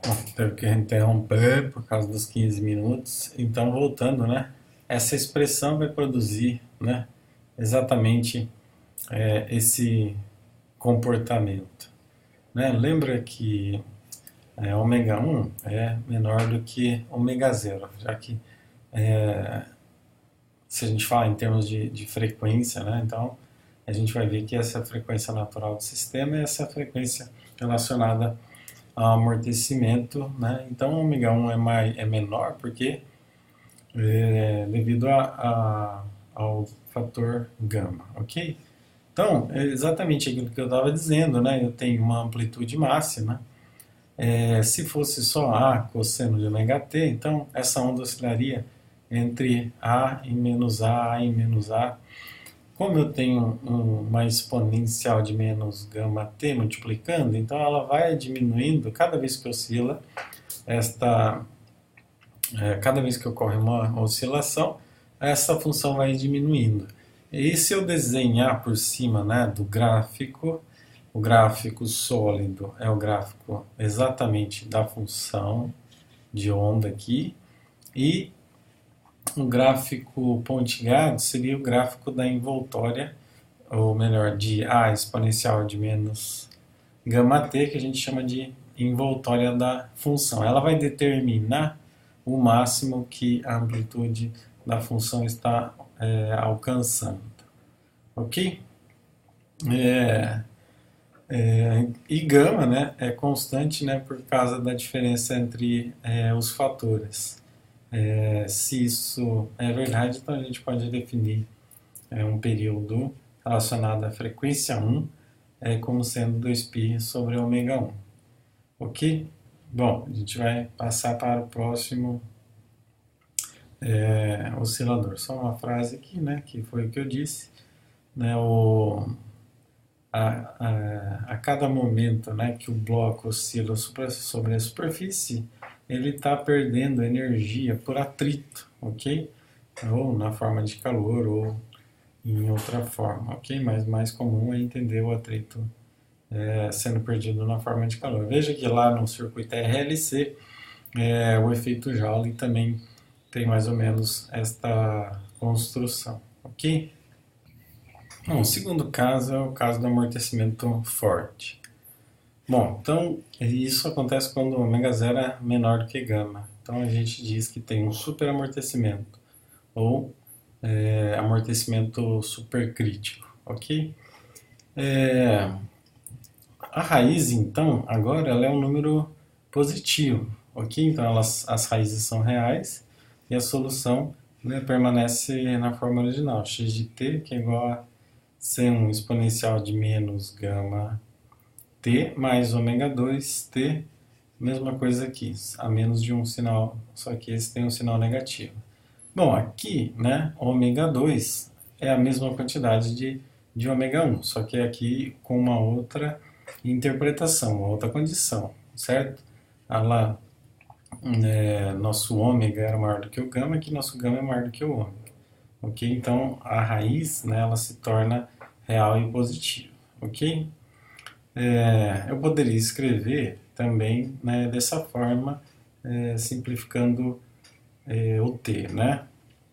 Bom, teve que interromper por causa dos 15 minutos. Então, voltando, né? Essa expressão vai produzir, né? Exatamente esse comportamento, né? Lembra que ômega 1 é menor do que ômega 0, já que se a gente fala em termos de frequência, né? Então, a gente vai ver que essa frequência natural do sistema é essa frequência relacionada ao amortecimento, né? Então, o ômega 1 é menor porque devido ao fator gama, ok? Então, é exatamente aquilo que eu estava dizendo, né? Eu tenho uma amplitude máxima. Se fosse só A cosseno de ômega t, então essa onda oscilaria entre A e menos A e menos A. Como eu tenho uma exponencial de menos gama t multiplicando, então ela vai diminuindo cada vez que oscila esta cada vez que ocorre uma oscilação, essa função vai diminuindo. E se eu desenhar por cima, né, do gráfico, o gráfico sólido é o gráfico exatamente da função de onda aqui, e o gráfico pontilhado seria o gráfico da envoltória, ou melhor, de A exponencial de menos gama t, que a gente chama de envoltória da função. Ela vai determinar o máximo que a amplitude da função está alcançando. Ok? É, e gama, né, é constante, né, por causa da diferença entre os fatores. Se isso é verdade, então a gente pode definir um período relacionado à frequência 1 como sendo 2π sobre ômega 1. Ok? Bom, a gente vai passar para o próximo oscilador. Só uma frase aqui, né, que foi o que eu disse. Né, a cada momento, né, que o bloco oscila sobre a superfície, ele está perdendo energia por atrito, ok? Ou na forma de calor, ou em outra forma, ok? Mas mais comum é entender o atrito sendo perdido na forma de calor. Veja que lá no circuito RLC, o efeito Joule também tem mais ou menos esta construção, ok? Bom, o segundo caso é o caso do amortecimento forte. Bom, então isso acontece quando o ômega zero é menor do que gama. Então a gente diz que tem um superamortecimento ou amortecimento supercrítico, ok? É, a raiz, então, agora ela é um número positivo, ok? Então as raízes são reais e a solução, né, permanece na forma original, x de t, que é igual a C1 exponencial de menos gama t mais ômega 2t, mesma coisa aqui, a menos de um sinal, só que esse tem um sinal negativo. Bom, aqui, né, ômega 2 é a mesma quantidade de ômega 1, só que aqui com uma outra interpretação, uma outra condição, certo? Lá, nosso ômega era maior do que o gama, aqui nosso gama é maior do que o ômega. Ok? Então a raiz, né, ela se torna real e positiva. Ok? Eu poderia escrever também, né, dessa forma, simplificando o t, né?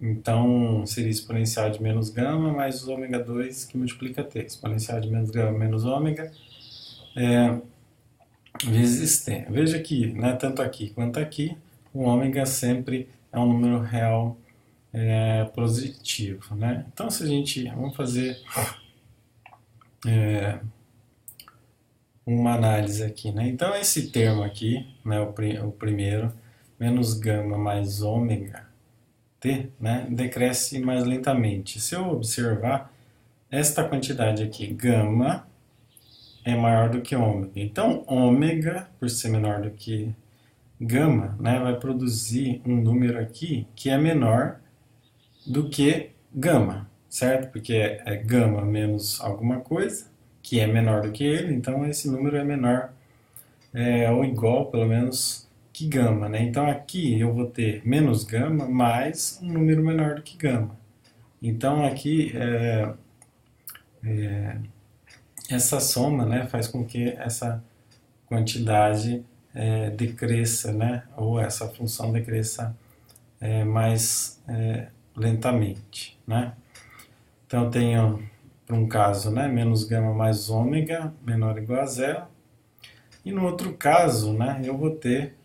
Então seria exponencial de menos gama mais o ômega 2 que multiplica t. Exponencial de menos gama menos ômega vezes t. Veja que, né, tanto aqui quanto aqui, o ômega sempre é um número real positivo, né? Então se a gente, vamos fazer uma análise aqui, né? Então esse termo aqui, né, o primeiro, menos gama mais ômega t, né, decresce mais lentamente. Se eu observar esta quantidade aqui, gama, é maior do que ômega. Então ômega, por ser menor do que gama, né, vai produzir um número aqui que é menor do que gama, certo? Porque é gama menos alguma coisa, que é menor do que ele, então esse número é menor ou igual, pelo menos, que gama, né? Então aqui eu vou ter menos gama mais um número menor do que gama. Então aqui essa soma, né, faz com que essa quantidade decresça, né? Ou essa função decresça mais lentamente, né? Então eu tenho, para um caso, né, menos gama mais ômega menor ou igual a zero. E no outro caso, né, eu vou ter,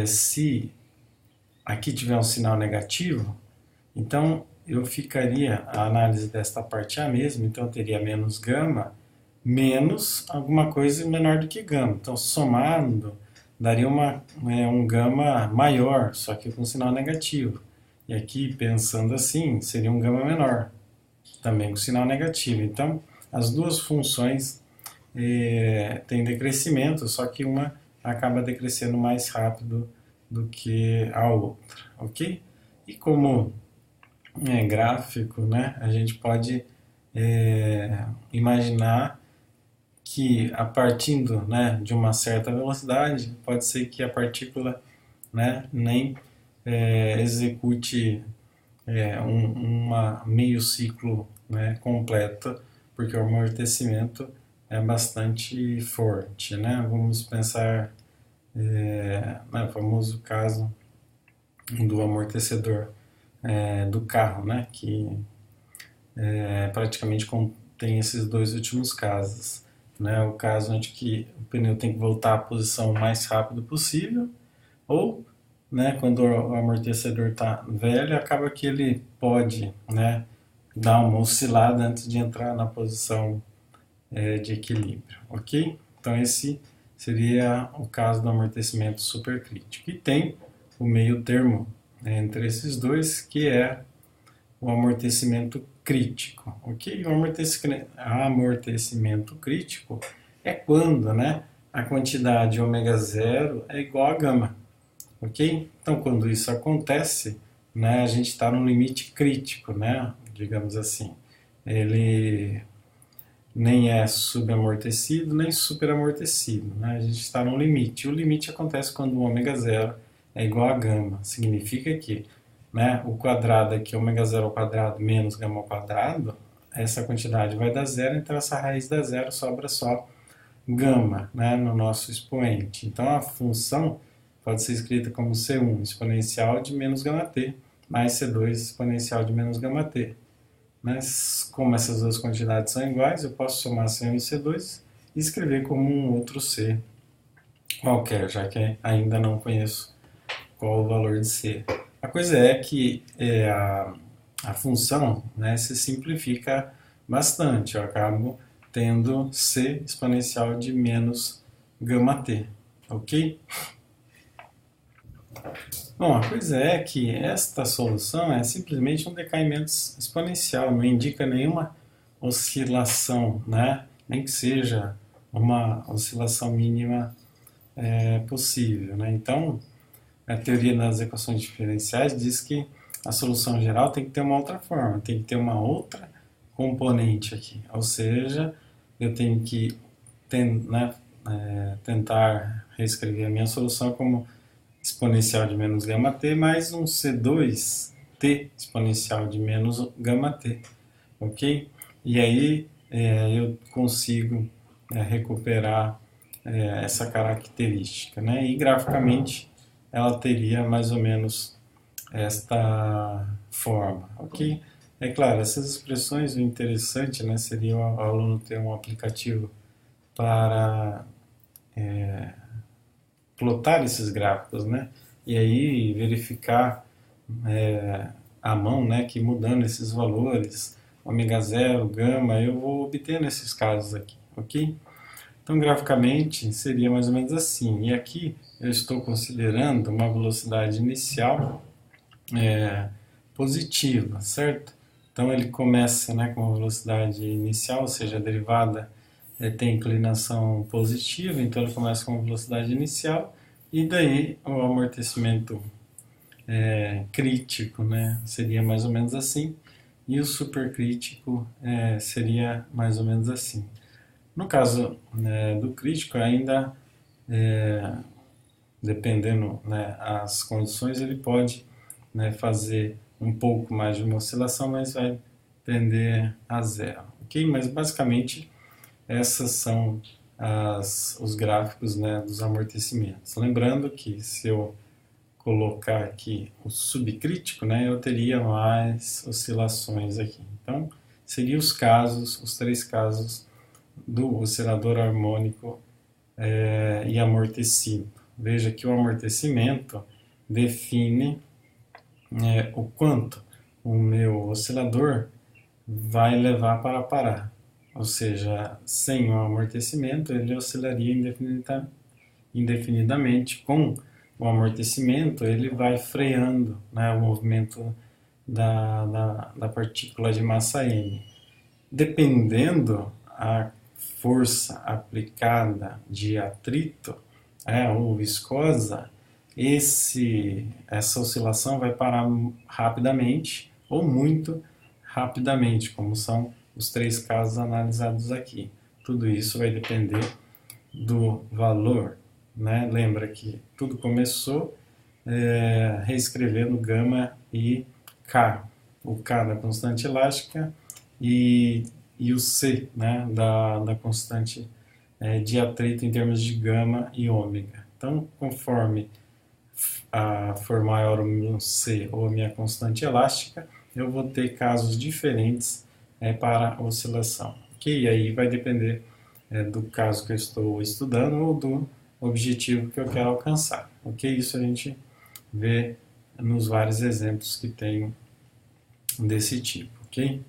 se aqui tiver um sinal negativo, então eu ficaria, a análise desta parte é a mesma, então eu teria menos gama, menos alguma coisa menor do que gama. Então somando, daria um gama maior, só que com sinal negativo. E aqui, pensando assim, seria um gama menor, também com sinal negativo. Então, as duas funções têm decrescimento, só que uma acaba decrescendo mais rápido do que a outra, ok? E como gráfico, né, a gente pode imaginar que a partindo, né, de uma certa velocidade, pode ser que a partícula, né, nem execute uma meio ciclo, né, completo, porque o amortecimento é bastante forte, né? Vamos pensar no famoso caso do amortecedor do carro, né? Que praticamente contém esses dois últimos casos, né? O caso onde que o pneu tem que voltar à posição o mais rápido possível, ou, né, quando o amortecedor está velho, acaba que ele pode, né, dar uma oscilada antes de entrar na posição de equilíbrio, ok? Então esse seria o caso do amortecimento supercrítico. E tem o meio termo entre esses dois, que é o amortecimento crítico, ok? O amortecimento crítico é quando, né, a quantidade ômega zero é igual a gama, ok? Então, quando isso acontece, né, a gente está no limite crítico, né, digamos assim. Ele nem é subamortecido, nem superamortecido, né? A gente está no limite. O limite acontece quando o ômega zero é igual a gama. Significa que, né, o quadrado aqui, ômega zero ao quadrado menos gama ao quadrado, essa quantidade vai dar zero, então essa raiz da zero sobra só gama, né, no nosso expoente. Então a função pode ser escrita como C1 exponencial de menos gama t, mais C2 exponencial de menos gama t. Mas, como essas duas quantidades são iguais, eu posso somar C1 e C2 e escrever como um outro C qualquer, já que ainda não conheço qual o valor de C. A coisa é que a função, né, se simplifica bastante. Eu acabo tendo C exponencial de menos gama t, ok? Bom, a coisa é que esta solução é simplesmente um decaimento exponencial, não indica nenhuma oscilação, né? Nem que seja uma oscilação mínima possível, né? Então, a teoria das equações diferenciais diz que a solução geral tem que ter uma outra forma, tem que ter uma outra componente aqui, ou seja, eu tenho que tentar reescrever a minha solução como exponencial de menos gama t mais um C2t exponencial de menos gama t, ok? E aí eu consigo recuperar essa característica, né? E graficamente ela teria mais ou menos esta forma, ok? É claro, essas expressões, o interessante, né, seria o aluno ter um aplicativo para plotar esses gráficos, né? E aí verificar à mão, né, que mudando esses valores, ômega zero, gama, eu vou obter nesses casos aqui, ok? Então, graficamente, seria mais ou menos assim. E aqui eu estou considerando uma velocidade inicial positiva, certo? Então, ele começa, né, com uma velocidade inicial, ou seja, a derivada tem inclinação positiva, então ele começa com uma velocidade inicial, e daí o amortecimento crítico, né, seria mais ou menos assim, e o supercrítico seria mais ou menos assim. No caso do crítico, ainda dependendo, né, as condições, ele pode, né, fazer um pouco mais de uma oscilação, mas vai tender a zero, ok? Mas basicamente essas são os gráficos, né, dos amortecimentos. Lembrando que se eu colocar aqui o subcrítico, né, eu teria mais oscilações aqui. Então, seriam os três casos do oscilador harmônico e amortecido. Veja que o amortecimento define o quanto o meu oscilador vai levar para parar. Ou seja, sem o amortecimento, ele oscilaria indefinidamente. Com o amortecimento, ele vai freando, né, o movimento da partícula de massa m. Dependendo a força aplicada de atrito ou viscosa, essa oscilação vai parar rapidamente ou muito rapidamente, como são os três casos analisados aqui. Tudo isso vai depender do valor, né? Lembra que tudo começou reescrevendo gama e K. O K da constante elástica e o C, né, da constante de atrito em termos de gama e ômega. Então, conforme for maior o meu C ou a minha constante elástica, eu vou ter casos diferentes para a oscilação. Okay? E aí vai depender do caso que eu estou estudando ou do objetivo que eu quero alcançar. Ok? Isso a gente vê nos vários exemplos que tem desse tipo. Ok?